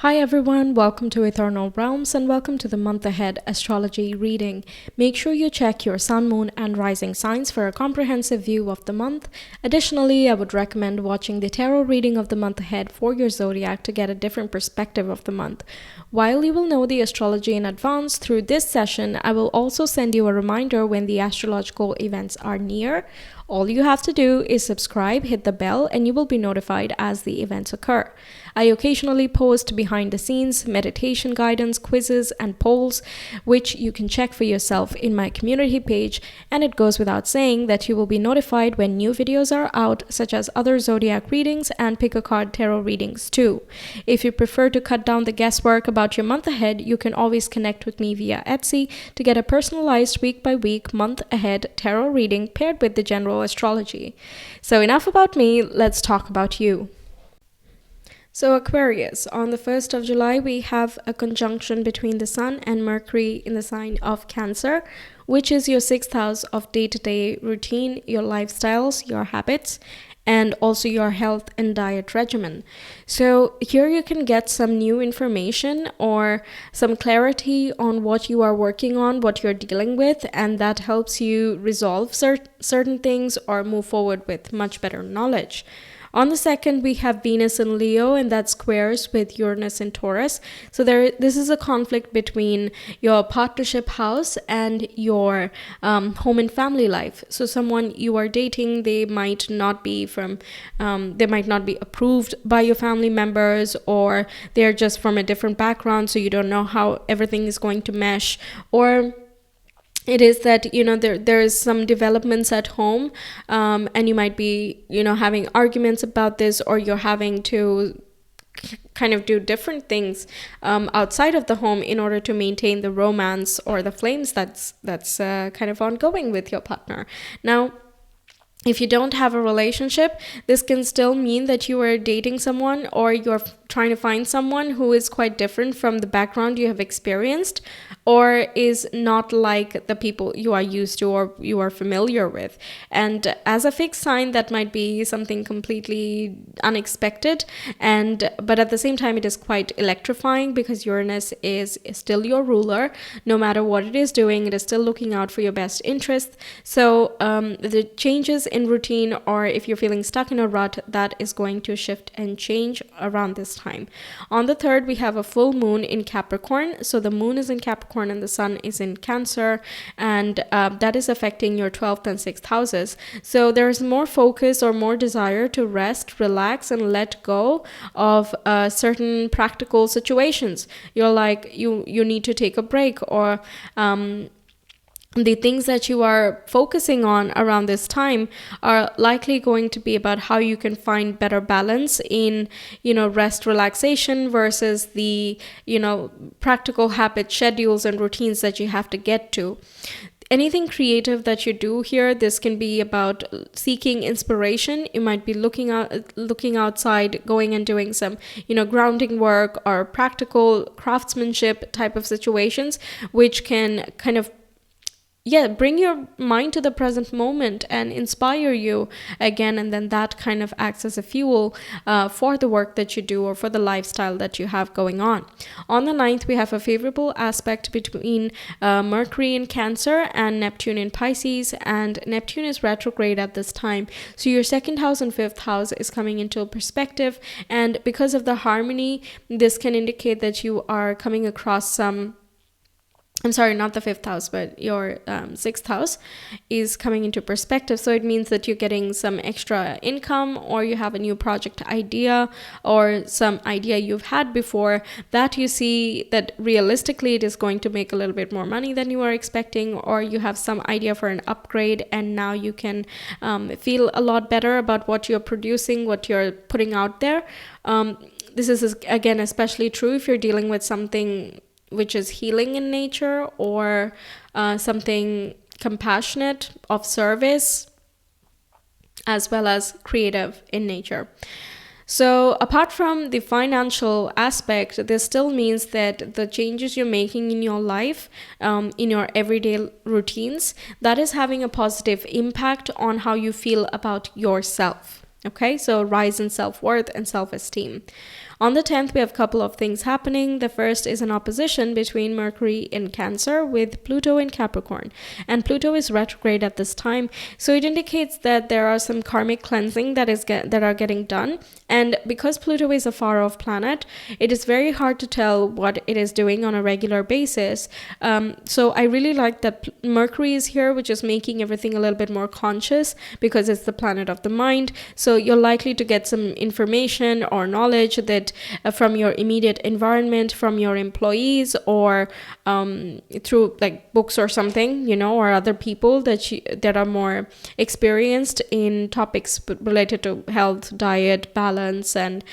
Hi everyone, welcome to Ethernal Realms and welcome to the month ahead astrology reading. Make sure you check your sun, moon and rising signs for a comprehensive view of the month. Additionally, I would recommend watching the tarot reading of the month ahead for your zodiac to get a different perspective of the month. While you will know the astrology in advance through this session, I will also send you a reminder when the astrological events are near. All you have to do is subscribe, hit the bell, and you will be notified as the events occur. I occasionally post behind the scenes meditation guidance, quizzes, and polls, which you can check for yourself in my community page, and it goes without saying that you will be notified when new videos are out, such as other zodiac readings and pick a card tarot readings too. If you prefer to cut down the guesswork about your month ahead, you can always connect with me via Etsy to get a personalized week by week, month ahead tarot reading paired with the general astrology. So enough about me, let's talk about you. So Aquarius, on the 1st of July, we have a conjunction between the Sun and Mercury in the sign of Cancer, which is your 6th house of day-to-day routine, your lifestyles, your habits, and also your health and diet regimen. So here you can get some new information or some clarity on what you are working on, what you're dealing with, and that helps you resolve certain things or move forward with much better knowledge. On the 2nd, we have Venus in Leo, and that squares with Uranus in Taurus. So this is a conflict between your partnership house and your home and family life. So someone you are dating, they might not be approved by your family members, or they're just from a different background, so you don't know how everything is going to mesh, or it is that there's some developments at home, and you might be having arguments about this, or you're having to kind of do different things outside of the home in order to maintain the romance or the flames that's kind of ongoing with your partner. Now, if you don't have a relationship, this can still mean that you are dating someone, or you're trying to find someone who is quite different from the background you have experienced, or is not like the people you are used to or you are familiar with. And as a fixed sign, that might be something completely unexpected, but at the same time it is quite electrifying, because Uranus is still your ruler. No matter what it is doing, it is still looking out for your best interest. So the changes in routine, or if you're feeling stuck in a rut, that is going to shift and change around this time. On the 3rd, we have a full moon in Capricorn. So the moon is in Capricorn and the sun is in Cancer, and that is affecting your 12th and 6th houses. So there is more focus or more desire to rest, relax, and let go of certain practical situations. You're like, you need to take a break, or the things that you are focusing on around this time are likely going to be about how you can find better balance in, rest, relaxation versus the, practical habit schedules and routines that you have to get to. Anything creative that you do here, this can be about seeking inspiration. You might be looking outside, going and doing some, grounding work or practical craftsmanship type of situations, which can kind of bring your mind to the present moment and inspire you again, and then that kind of acts as a fuel for the work that you do or for the lifestyle that you have going on. On the 9th, we have a favorable aspect between Mercury in Cancer and Neptune in Pisces, and Neptune is retrograde at this time. So your 2nd house and 5th house is coming into perspective, and because of the harmony, this can indicate that you are coming across not the 5th house, but your 6th house is coming into perspective. So it means that you're getting some extra income, or you have a new project idea, or some idea you've had before that you see that realistically it is going to make a little bit more money than you were expecting, or you have some idea for an upgrade, and now you can feel a lot better about what you're producing, what you're putting out there. This is, again, especially true if you're dealing with something which is healing in nature, or something compassionate, of service, as well as creative in nature. So apart from the financial aspect, this still means that the changes you're making in your life, in your everyday routines, that is having a positive impact on how you feel about yourself. Okay, so rise in self-worth and self-esteem. On the 10th, we have a couple of things happening. The first is an opposition between Mercury in Cancer with Pluto in Capricorn. And Pluto is retrograde at this time. So it indicates that there are some karmic cleansing that are getting done. And because Pluto is a far off planet, it is very hard to tell what it is doing on a regular basis. So I really like that Mercury is here, which is making everything a little bit more conscious because it's the planet of the mind. So you're likely to get some information or knowledge that from your immediate environment, from your employees, or through like books or something, or other people that are more experienced in topics related to health, diet, balance, and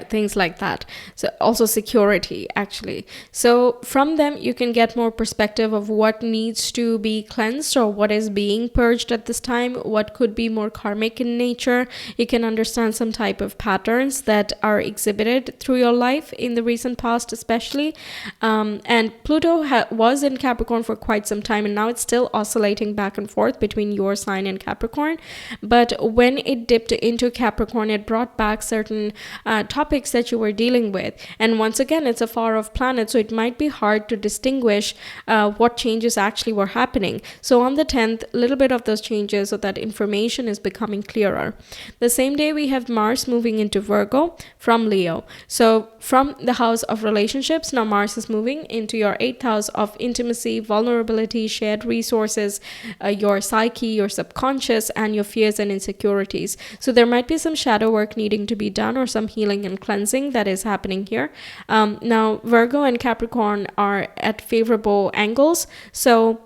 things like that. So also security, actually. So from them, you can get more perspective of what needs to be cleansed or what is being purged at this time, what could be more karmic in nature. You can understand some type of patterns that are exhibited through your life in the recent past, especially. And Pluto was in Capricorn for quite some time, and now it's still oscillating back and forth between your sign and Capricorn. But when it dipped into Capricorn, it brought back certain topics that you were dealing with. And once again, it's a far off planet, so it might be hard to distinguish what changes actually were happening. So on the 10th, a little bit of those changes so that information is becoming clearer. The same day, we have Mars moving into Virgo from Leo. So from the house of relationships, now Mars is moving into your 8th house of intimacy, vulnerability, shared resources, your psyche, your subconscious, and your fears and insecurities. So there might be some shadow work needing to be done or some healing and cleansing that is happening here. Now, Virgo and Capricorn are at favorable angles. So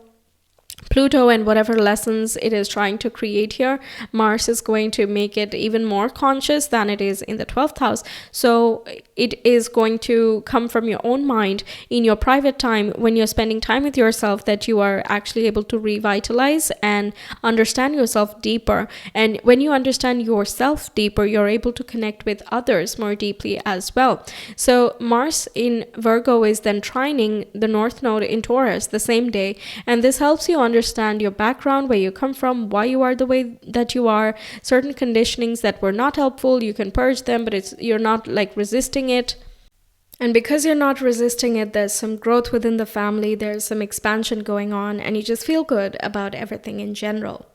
Pluto and whatever lessons it is trying to create here, Mars is going to make it even more conscious than it is in the 12th house. So it is going to come from your own mind in your private time when you're spending time with yourself that you are actually able to revitalize and understand yourself deeper. And when you understand yourself deeper, you're able to connect with others more deeply as well. So Mars in Virgo is then trining the North Node in Taurus the same day. And this helps you understand your background, where you come from, why you are the way that you are, certain conditionings that were not helpful. You can purge them, but you're not like resisting it. And because you're not resisting it, there's some growth within the family, there's some expansion going on, and you just feel good about everything in general.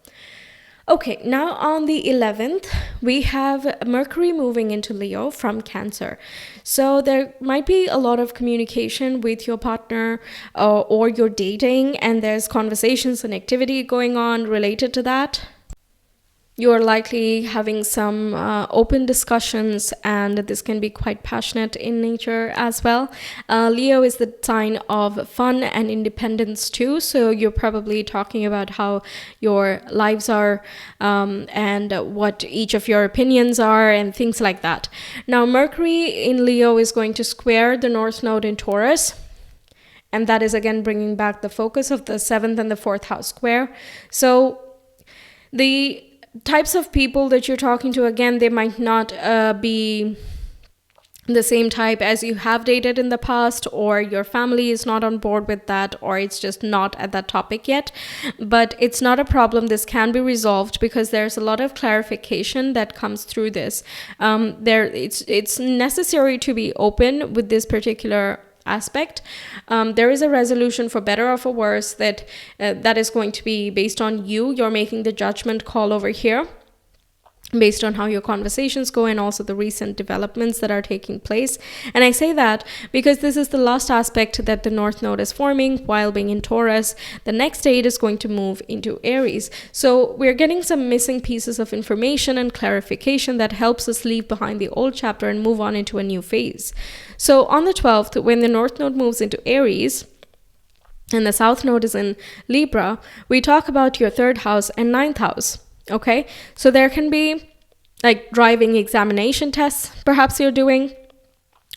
Okay, now on the 11th, we have Mercury moving into Leo from Cancer. So there might be a lot of communication with your partner or you're dating, and there's conversations and activity going on related to that. You're likely having some open discussions, and this can be quite passionate in nature as well. Leo is the sign of fun and independence too, so you're probably talking about how your lives are and what each of your opinions are and things like that. Now, Mercury in Leo is going to square the North Node in Taurus. And that is again bringing back the focus of the 7th and the 4th house square. So the types of people that you're talking to, again, they might not be the same type as you have dated in the past, or your family is not on board with that, or it's just not at that topic yet. But it's not a problem. This can be resolved because there's a lot of clarification that comes through this. It's necessary to be open with this particular aspect. There is a resolution, for better or for worse, that is going to be based on you. You're making the judgment call over here based on how your conversations go and also the recent developments that are taking place. And I say that because this is the last aspect that the North Node is forming while being in Taurus. The next day it is going to move into Aries. So we're getting some missing pieces of information and clarification that helps us leave behind the old chapter and move on into a new phase. So on the 12th, when the North Node moves into Aries, and the South Node is in Libra, we talk about your 3rd house and 9th house. Okay, so there can be like driving examination tests perhaps you're doing,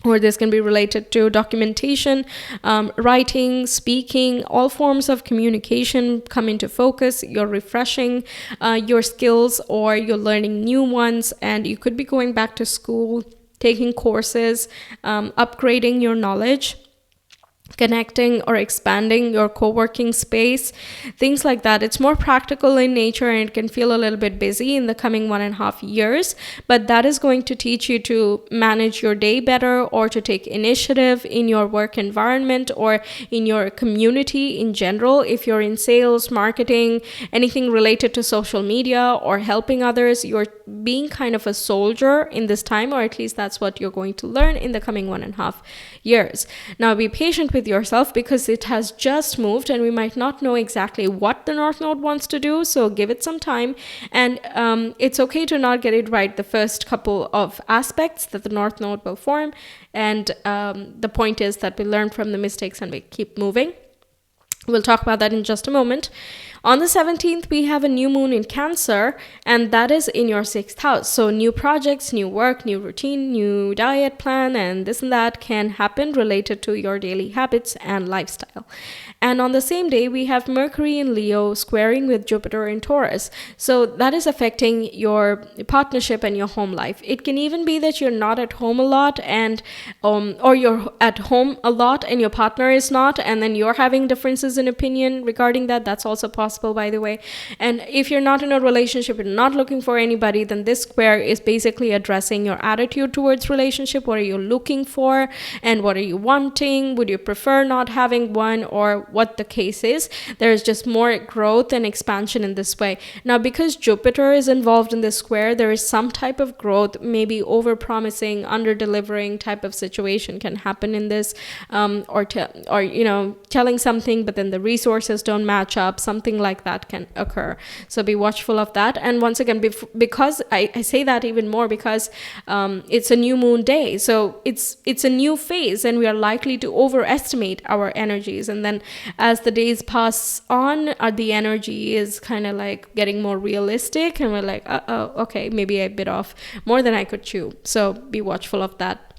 or this can be related to documentation, writing, speaking, all forms of communication come into focus. You're refreshing your skills, or you're learning new ones, and you could be going back to school, taking courses, upgrading your knowledge. connecting or expanding your co-working space, things like that. It's more practical in nature, and it can feel a little bit busy in the coming 1.5 years, but that is going to teach you to manage your day better, or to take initiative in your work environment or in your community in general. If you're in sales, marketing, anything related to social media or helping others, you're being kind of a soldier in this time, or at least that's what you're going to learn in the coming 1.5 years. Now be patient with yourself, because it has just moved and we might not know exactly what the North Node wants to do. So give it some time, and it's okay to not get it right the first couple of aspects that the North Node will form. And the point is that we learn from the mistakes and we keep moving. We'll talk about that in just a moment. On the 17th, we have a new moon in Cancer, and that is in your 6th house. So new projects, new work, new routine, new diet plan, and this and that can happen related to your daily habits and lifestyle. And on the same day, we have Mercury in Leo squaring with Jupiter in Taurus. So that is affecting your partnership and your home life. It can even be that you're not at home a lot, and or you're at home a lot and your partner is not, and then you're having differences in opinion regarding that. That's also possible, by the way. And if you're not in a relationship and not looking for anybody, then this square is basically addressing your attitude towards relationship. What are you looking for, and what are you wanting? Would you prefer not having one, or what the case is? There's just more growth and expansion in this way. Now, because Jupiter is involved in this square, there is some type of growth, maybe over promising, under delivering type of situation can happen in this, or telling something but then the resources don't match up, something like that can occur. So be watchful of that. And once again, because I say that even more because it's a new moon day, so it's a new phase, and we are likely to overestimate our energies. And then as the days pass on, the energy is kind of like getting more realistic, and we're like, okay, maybe I bit off more than I could chew. So be watchful of that.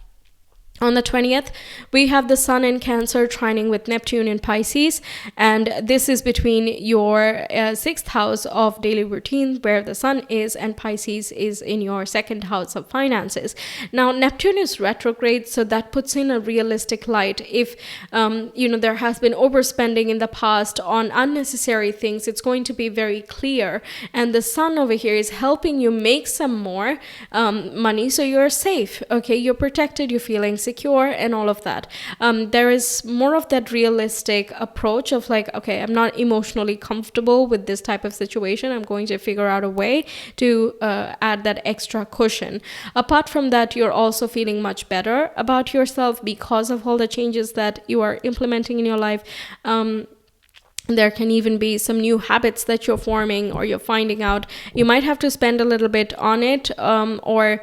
On the 20th, we have the Sun in Cancer trining with Neptune in Pisces, and this is between your 6th house of daily routine, where the Sun is, and Pisces is in your 2nd house of finances. Now, Neptune is retrograde, so that puts in a realistic light. If there has been overspending in the past on unnecessary things, it's going to be very clear. And the Sun over here is helping you make some more money, so you're safe. Okay, you're protected, you're feeling secure, and all of that. There is more of that realistic approach of like, okay, I'm not emotionally comfortable with this type of situation. I'm going to figure out a way to add that extra cushion. Apart from that, you're also feeling much better about yourself because of all the changes that you are implementing in your life. There can even be some new habits that you're forming, or you're finding out. You might have to spend a little bit on it, or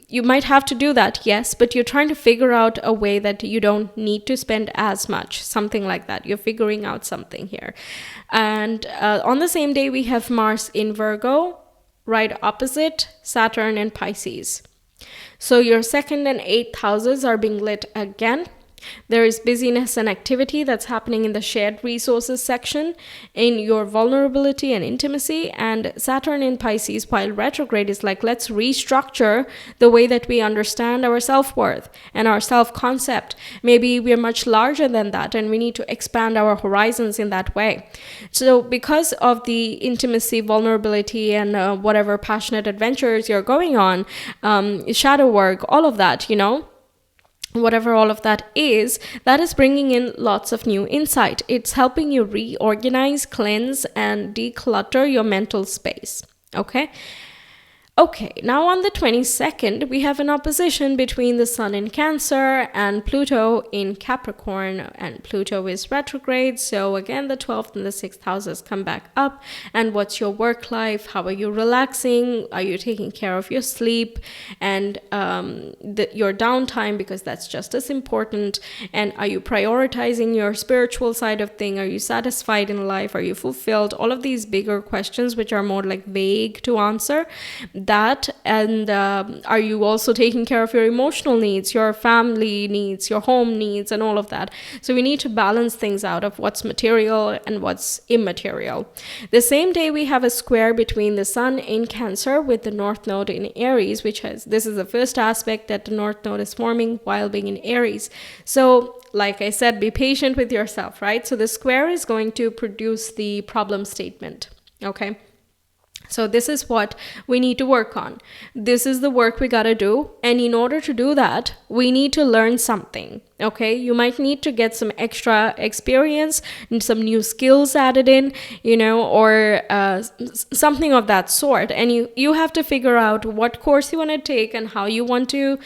you might have to do that, yes, but you're trying to figure out a way that you don't need to spend as much, something like that. You're figuring out something here. And on the same day, we have Mars in Virgo, right opposite Saturn in Pisces. So your 2nd and 8th houses are being lit again. There is busyness and activity that's happening in the shared resources section, in your vulnerability and intimacy. And Saturn in Pisces, while retrograde, is like, let's restructure the way that we understand our self-worth and our self-concept. Maybe we're much larger than that, and we need to expand our horizons in that way. So because of the intimacy, vulnerability, and whatever passionate adventures you're going on, shadow work, all of that, whatever all of that is bringing in lots of new insight. It's helping you reorganize, cleanse, and declutter your mental space. Okay, now on the 22nd, we have an opposition between the Sun in Cancer and Pluto in Capricorn, and Pluto is retrograde. So again, the 12th and the 6th houses come back up. And what's your work life? How are you relaxing? Are you taking care of your sleep and your downtime? Because that's just as important. And are you prioritizing your spiritual side of thing? Are you satisfied in life? Are you fulfilled? All of these bigger questions, which are more like vague to answer, that, and are you also taking care of your emotional needs, your family needs, your home needs, and all of that? So we need to balance things out of what's material and what's immaterial. The same day, we have a square between the sun in Cancer with the North Node in Aries, this is the first aspect that the North Node is forming while being in Aries. So like I said, be patient with yourself, right? So the square is going to produce the problem statement, okay? So this is what we need to work on. This is the work we got to do. And in order to do that, we need to learn something. Okay, you might need to get some extra experience and some new skills added in, or something of that sort. And you have to figure out what course you want to take and how you want to,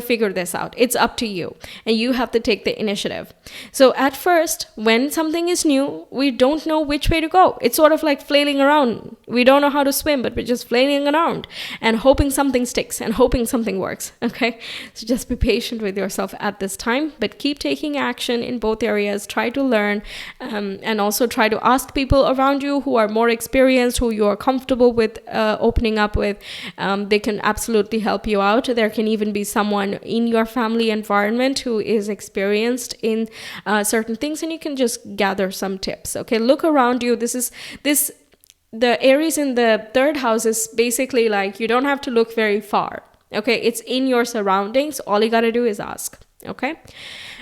figure this out. It's up to you. And you have to take the initiative. So at first, when something is new, we don't know which way to go. It's sort of like flailing around. We don't know how to swim, but we're just flailing around and hoping something sticks and hoping something works. Okay, so just be patient with yourself at this time. But keep taking action in both areas. Try to learn, and also try to ask people around you who are more experienced, who you are comfortable with opening up with. They can absolutely help you out. There can even be someone in your family environment who is experienced in certain things, and you can just gather some tips. Okay, look around you. The Aries in the third house is basically like you don't have to look very far. Okay, it's in your surroundings. All you got to do is ask. Okay.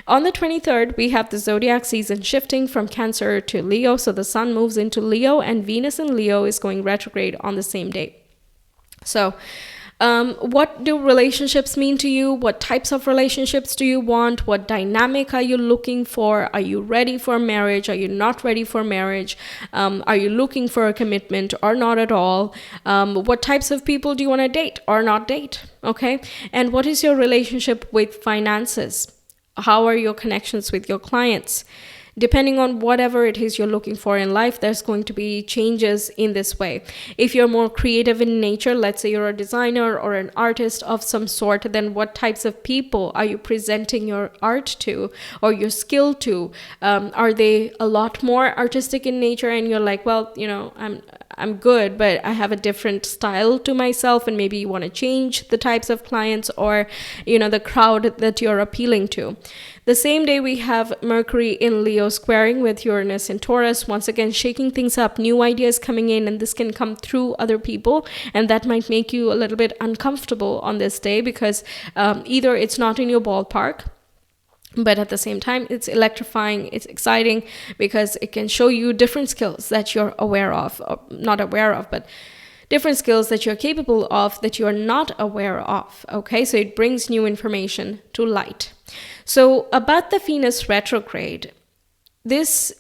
On the 23rd, we have the zodiac season shifting from Cancer to Leo. So the sun moves into Leo, and Venus in Leo is going retrograde on the same day. So what do relationships mean to you? What types of relationships do you want? What dynamic are you looking for? Are you ready for marriage? Are you not ready for marriage? Are you looking for a commitment or not at all? What types of people do you want to date or not date? Okay. And what is your relationship with finances? How are your connections with your clients? Depending on whatever it is you're looking for in life, there's going to be changes in this way. If you're more creative in nature, let's say you're a designer or an artist of some sort, then what types of people are you presenting your art to or your skill to? Are they a lot more artistic in nature and you're like, well, I'm good, but I have a different style to myself, and maybe you want to change the types of clients or, the crowd that you're appealing to. The same day, we have Mercury in Leo squaring with Uranus in Taurus, once again shaking things up, new ideas coming in, and this can come through other people, and that might make you a little bit uncomfortable on this day because either it's not in your ballpark, but at the same time, it's electrifying, it's exciting because it can show you different skills that you're aware of, or not aware of, but different skills that you're capable of that you're not aware of. Okay, so it brings new information to light. So about the Venus retrograde, this,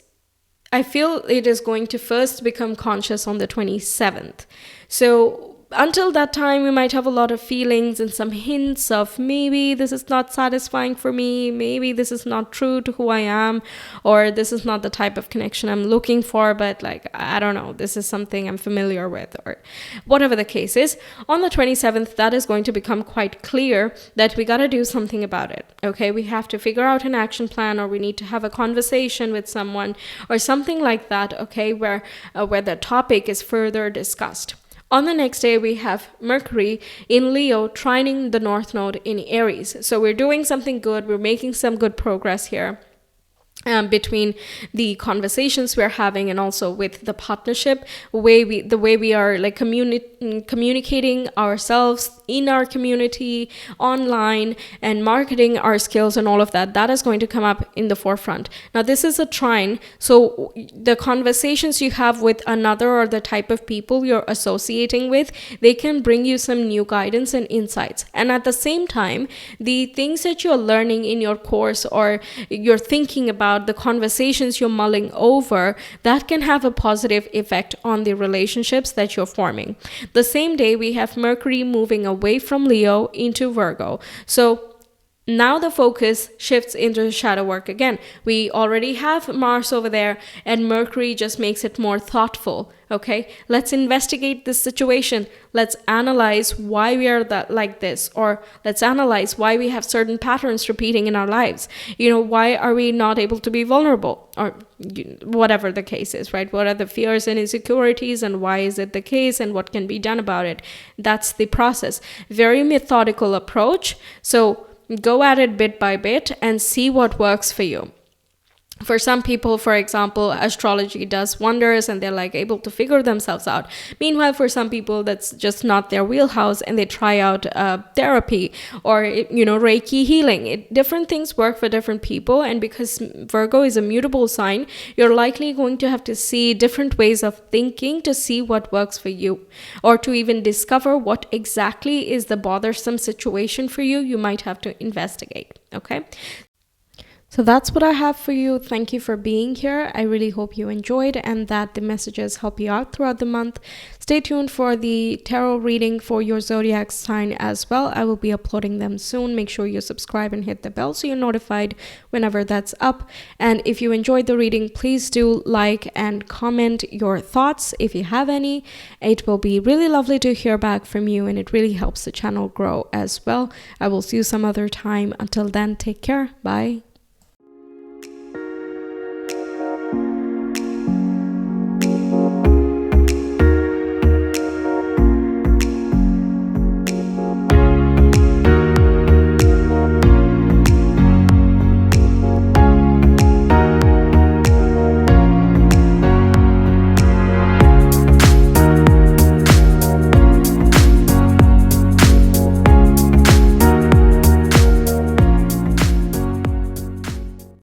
I feel it is going to first become conscious on the 27th. So until that time, we might have a lot of feelings and some hints of maybe this is not satisfying for me, maybe this is not true to who I am, or this is not the type of connection I'm looking for, but I don't know, this is something I'm familiar with, or whatever the case is. On the 27th, that is going to become quite clear that we got to do something about it. Okay, we have to figure out an action plan, or we need to have a conversation with someone or something like that, okay, where the topic is further discussed. On the next day, we have Mercury in Leo trining the North Node in Aries. So we're doing something good. We're making some good progress here. Between the conversations we're having and also with the partnership, the way we are like communicating ourselves in our community, online, and marketing our skills and all of that, that is going to come up in the forefront. Now, this is a trine, so the conversations you have with another or the type of people you're associating with, they can bring you some new guidance and insights. And at the same time, the things that you're learning in your course or you're thinking about, the conversations you're mulling over, that can have a positive effect on the relationships that you're forming. The same day, we have Mercury moving away from Leo into Virgo. So Now the focus shifts into shadow work again. We already have Mars over there, and Mercury just makes it more thoughtful. Okay, let's investigate this situation. Let's analyze why we are like this, or let's analyze why we have certain patterns repeating in our lives. Why are we not able to be vulnerable, or whatever the case is, right? What are the fears and insecurities, and why is it the case, and what can be done about it? That's the process. Very methodical approach. So go at it bit by bit and see what works for you. For some people, for example, astrology does wonders and they're like able to figure themselves out. Meanwhile, for some people, that's just not their wheelhouse and they try out therapy or, Reiki healing. Different things work for different people. And because Virgo is a mutable sign, you're likely going to have to see different ways of thinking to see what works for you, or to even discover what exactly is the bothersome situation for you. You might have to investigate. Okay. So that's what I have for you. Thank you for being here. I really hope you enjoyed and that the messages help you out throughout the month. Stay tuned for the tarot reading for your zodiac sign as well. I will be uploading them soon. Make sure you subscribe and hit the bell so you're notified whenever that's up. And if you enjoyed the reading, please do like and comment your thoughts if you have any. It will be really lovely to hear back from you, and it really helps the channel grow as well. I will see you some other time. Until then, take care. Bye.